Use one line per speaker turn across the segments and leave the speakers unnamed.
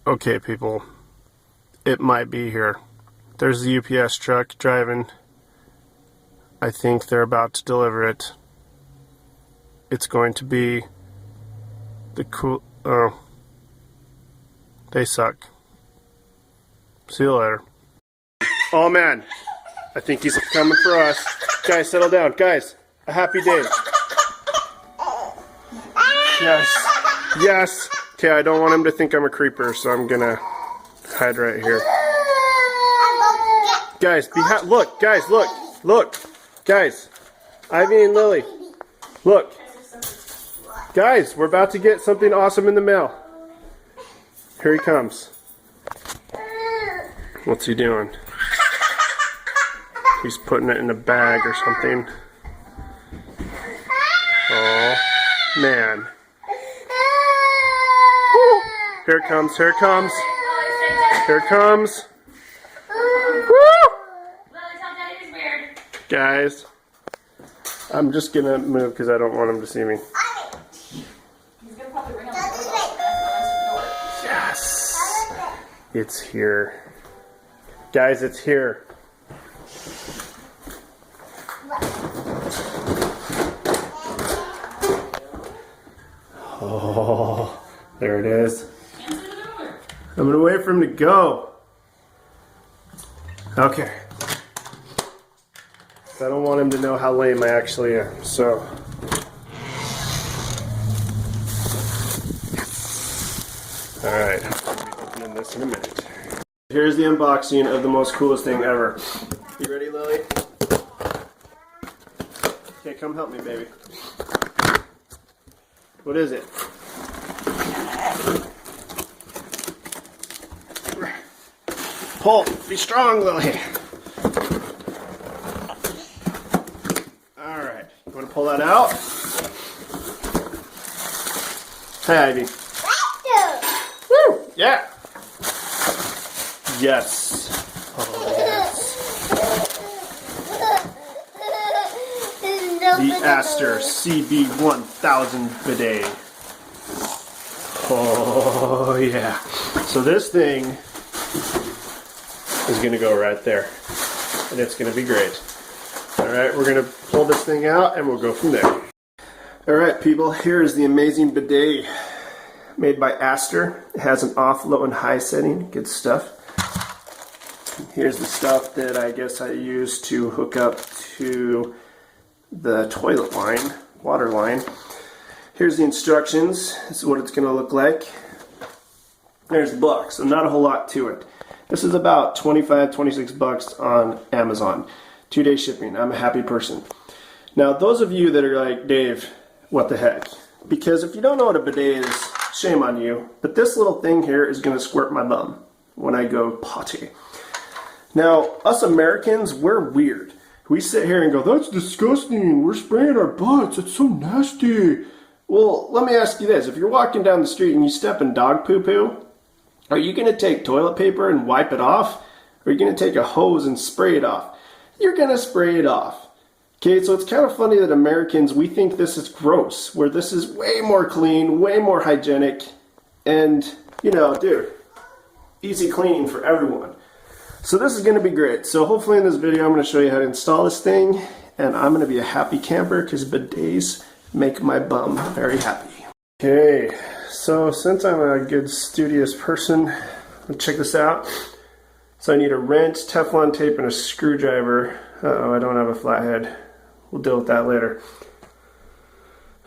Okay, people, it might be here. There's the UPS truck driving. I think they're about to deliver it. It's going to be the cool... Oh. They suck. See you later. Oh man, I think he's coming for us. Guys, settle down. Guys, a happy day. Yes. Yes. Okay, I don't want him to think I'm a creeper, so I'm gonna hide right here. Guys, behind. Look, guys, look. Look. Guys, Ivy and Lily. Look. Guys, we're about to get something awesome in the mail. Here he comes. What's he doing? He's putting it in a bag or something. Oh, man. Woo. Here it comes, here it comes. Here it comes. Woo. Guys, I'm just gonna move because I don't want him to see me. Yes! It's here. Guys, it's here. Oh, there it is. I'm gonna wait for him to go. Okay. I don't want him to know how lame I actually am, so. Alright, I'll be opening this in a minute. Here's the unboxing of the most coolest thing ever. You ready, Lily? Okay, come help me, baby. What is it? Pull! Be strong, Lily! Alright, you want to pull that out? Hey, Ivy. Woo! Yeah! Yes. Oh, yes. The Astor CB-1000 bidet. Oh, yeah. So this thing is going to go right there. And it's going to be great. Alright, we're going to pull this thing out and we'll go from there. Alright, people, here is the amazing bidet made by Astor. It has an off, low, and high setting. Good stuff. Here's the stuff that I guess I use to hook up to the toilet line, water line. Here's the instructions. This is what it's going to look like. There's the box, so not a whole lot to it. This is about 25, 26 bucks on Amazon. 2-day shipping. I'm a happy person. Now, those of you that are like, Dave, what the heck? Because if you don't know what a bidet is, shame on you. But this little thing here is going to squirt my bum when I go potty. Now, us Americans, we're weird. We sit here and go, that's disgusting. We're spraying our butts. It's so nasty. Well, let me ask you this. If you're walking down the street and you step in dog poo-poo, are you going to take toilet paper and wipe it off? Or are you going to take a hose and spray it off? You're going to spray it off. Okay, so it's kind of funny that Americans, we think this is gross, where this is way more clean, way more hygienic, and, you know, dude, easy cleaning for everyone. So this is going to be great. So hopefully in this video I'm going to show you how to install this thing, and I'm going to be a happy camper because bidets make my bum very happy. Okay, so since I'm a good studious person, let's check this out. So I need a wrench, Teflon tape, and a screwdriver. Uh-oh, I don't have a flathead. We'll deal with that later.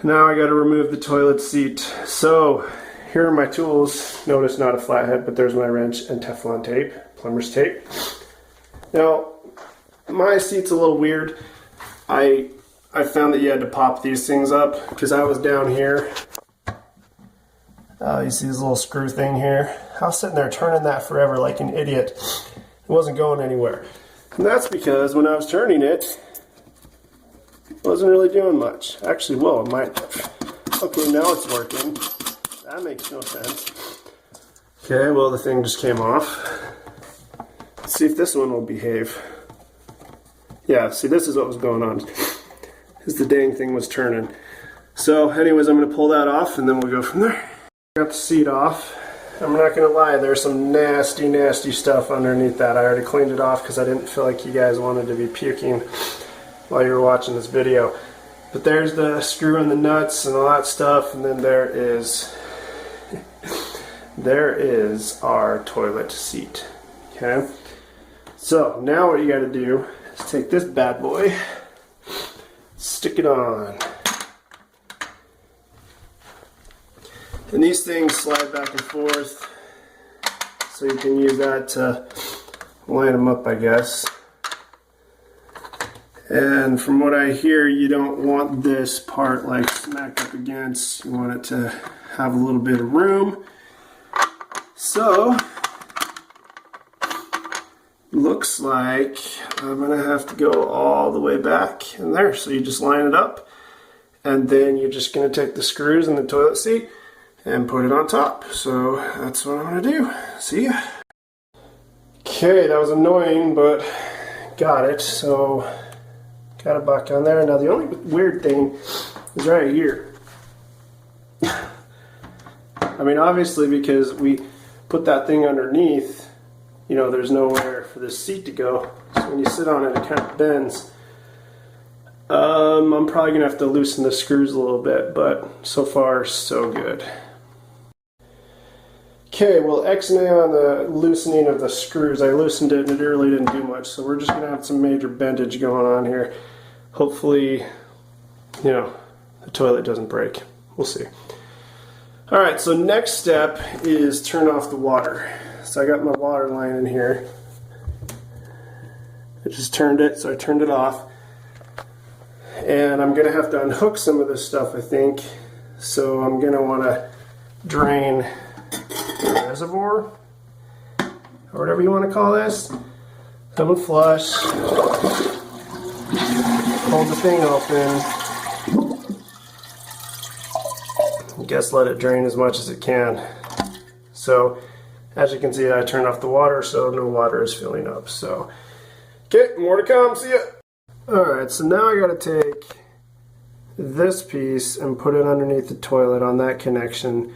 Now I got to remove the toilet seat. So here are my tools. Notice not a flathead, but there's my wrench and Teflon tape, plumber's tape. Now, my seat's a little weird. I found that you had to pop these things up because I was down here. You see this little screw thing here? I was sitting there turning that forever like an idiot. It wasn't going anywhere. And that's because when I was turning it, it wasn't really doing much. Actually, well, it might have. Okay, now it's working. That makes no sense. Okay, well, the thing just came off. Let's see if this one will behave. Yeah, see, this is what was going on. Is the dang thing was turning. So, anyways, I'm going to pull that off, and then we'll go from there. Got the seat off. I'm not gonna lie, there's some nasty, nasty stuff underneath that. I already cleaned it off because I didn't feel like you guys wanted to be puking while you were watching this video. But there's the screw and the nuts and all that stuff, and then there is our toilet seat. Okay? So now what you gotta do is take this bad boy, stick it on. And these things slide back and forth, so you can use that to line them up, I guess. And from what I hear, you don't want this part like smacked up against. You want it to have a little bit of room. So, looks like I'm gonna have to go all the way back in there. So you just line it up, and then you're just gonna take the screws in the toilet seat and put it on top. So that's what I'm gonna do. See ya. Okay, that was annoying, but got it. So got it back on there. Now the only weird thing is right here. I mean, obviously because we put that thing underneath, you know, there's nowhere for this seat to go. So when you sit on it, it kind of bends. I'm probably gonna have to loosen the screws a little bit, but so far so good. Okay, well, X-nay on the loosening of the screws. I loosened it and it really didn't do much, so we're just going to have some major bendage going on here. Hopefully, you know, the toilet doesn't break. We'll see. Alright, so next step is turn off the water. So I got my water line in here. I just turned it, so I turned it off. And I'm going to have to unhook some of this stuff, I think. So I'm going to want to drain the reservoir, or whatever you want to call this. Come and flush. Hold the thing open. I guess let it drain as much as it can. So, as you can see, I turned off the water, so no water is filling up. So, okay, more to come. See ya. Alright, so now I gotta take this piece and put it underneath the toilet on that connection.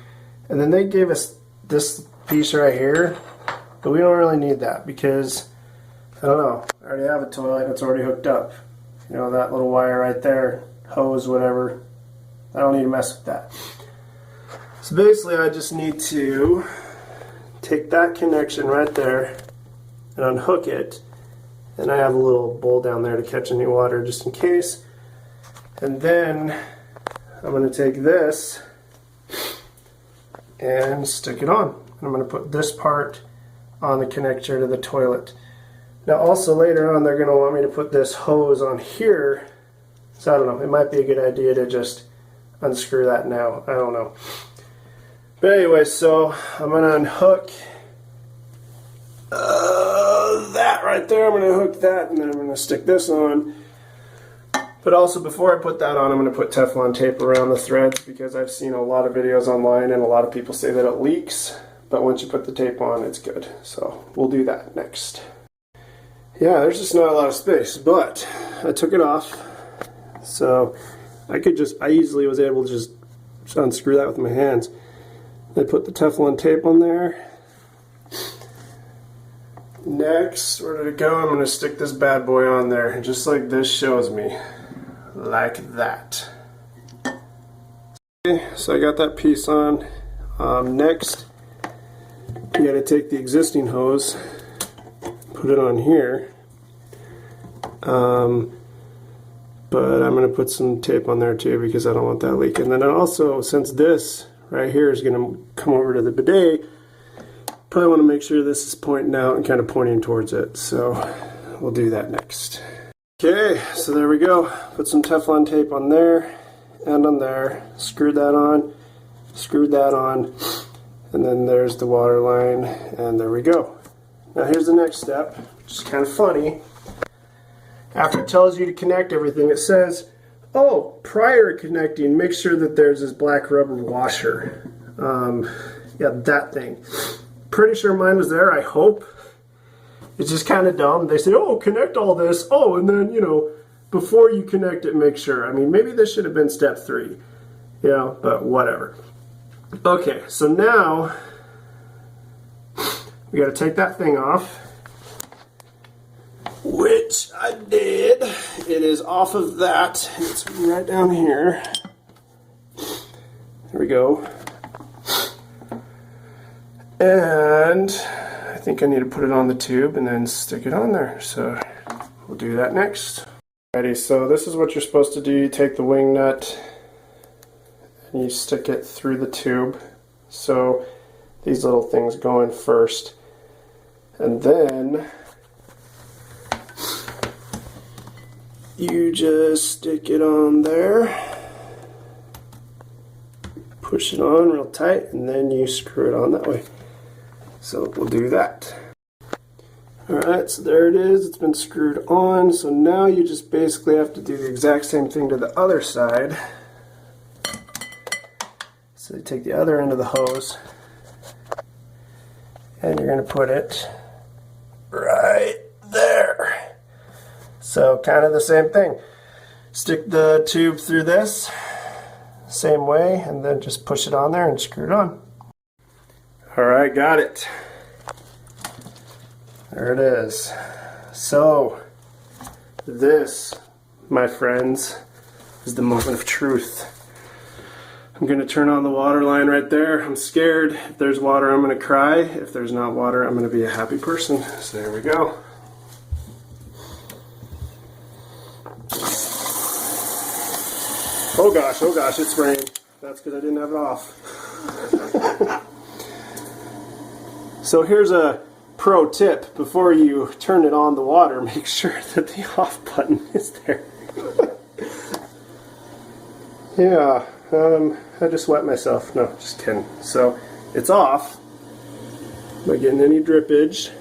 And then they gave us this piece right here, but we don't really need that because, I don't know, I already have a toilet that's already hooked up. You know, that little wire right there, hose, whatever. I don't need to mess with that. So basically I just need to take that connection right there and unhook it. And I have a little bowl down there to catch any water just in case. And then I'm going to take this and stick it on. I'm going to put this part on the connector to the toilet. Now also later on they're going to want me to put this hose on here. So I don't know, it might be a good idea to just unscrew that now. I don't know. But anyway, so I'm going to unhook that right there. I'm going to hook that and then I'm going to stick this on. But also before I put that on, I'm going to put Teflon tape around the threads because I've seen a lot of videos online and a lot of people say that it leaks. But once you put the tape on, it's good. So we'll do that next. Yeah, there's just not a lot of space, but I took it off. So I easily was able to just unscrew that with my hands. I put the Teflon tape on there. Next, where did it go? I'm going to stick this bad boy on there, just like this shows me. Like that. Okay, so I got that piece on. Next, you got to take the existing hose, put it on here. But I'm going to put some tape on there too because I don't want that leaking. And then also, since this right here is going to come over to the bidet, probably want to make sure this is pointing out and kind of pointing towards it. So we'll do that next. Okay, so there we go. Put some Teflon tape on there and on there. Screwed that on, and then there's the water line, and there we go. Now here's the next step, which is kind of funny. After it tells you to connect everything, it says, oh, prior to connecting, make sure that there's this black rubber washer. Yeah, that thing. Pretty sure mine was there, I hope. It's just kind of dumb. They say, oh, connect all this. Oh, and then, you know, before you connect it, make sure. I mean, maybe this should have been step 3. You know, but whatever. Okay, so now we got to take that thing off, which I did. It is off of that. It's right down here. There we go. And I think I need to put it on the tube and then stick it on there. So we'll do that next. Alrighty, so this is what you're supposed to do. You take the wing nut and you stick it through the tube. So these little things go in first. And then you just stick it on there. Push it on real tight and then you screw it on that way. So we'll do that. Alright, so there it is. It's been screwed on. So now you just basically have to do the exact same thing to the other side. So you take the other end of the hose and you're going to put it right there. So kind of the same thing. Stick the tube through this same way and then just push it on there and screw it on. Alright, got it. There it is. So, this, my friends, is the moment of truth. I'm going to turn on the water line right there. I'm scared. If there's water, I'm going to cry. If there's not water, I'm going to be a happy person. So there we go. Oh gosh, it's spraying. That's because I didn't have it off. So here's a pro tip. Before you turn it on the water, make sure that the off button is there. Yeah, I just wet myself. No, just kidding. So it's off. Am I getting any drippage?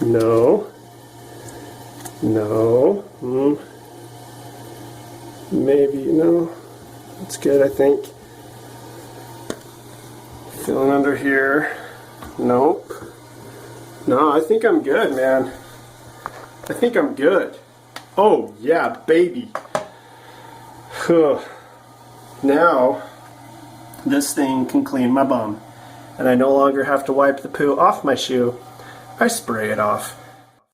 No. No. Maybe, no. That's good, I think. Feeling under here. Nope. No, I think I'm good, man. I think I'm good. Oh, yeah, baby. Now, this thing can clean my bum. And I no longer have to wipe the poo off my shoe. I spray it off.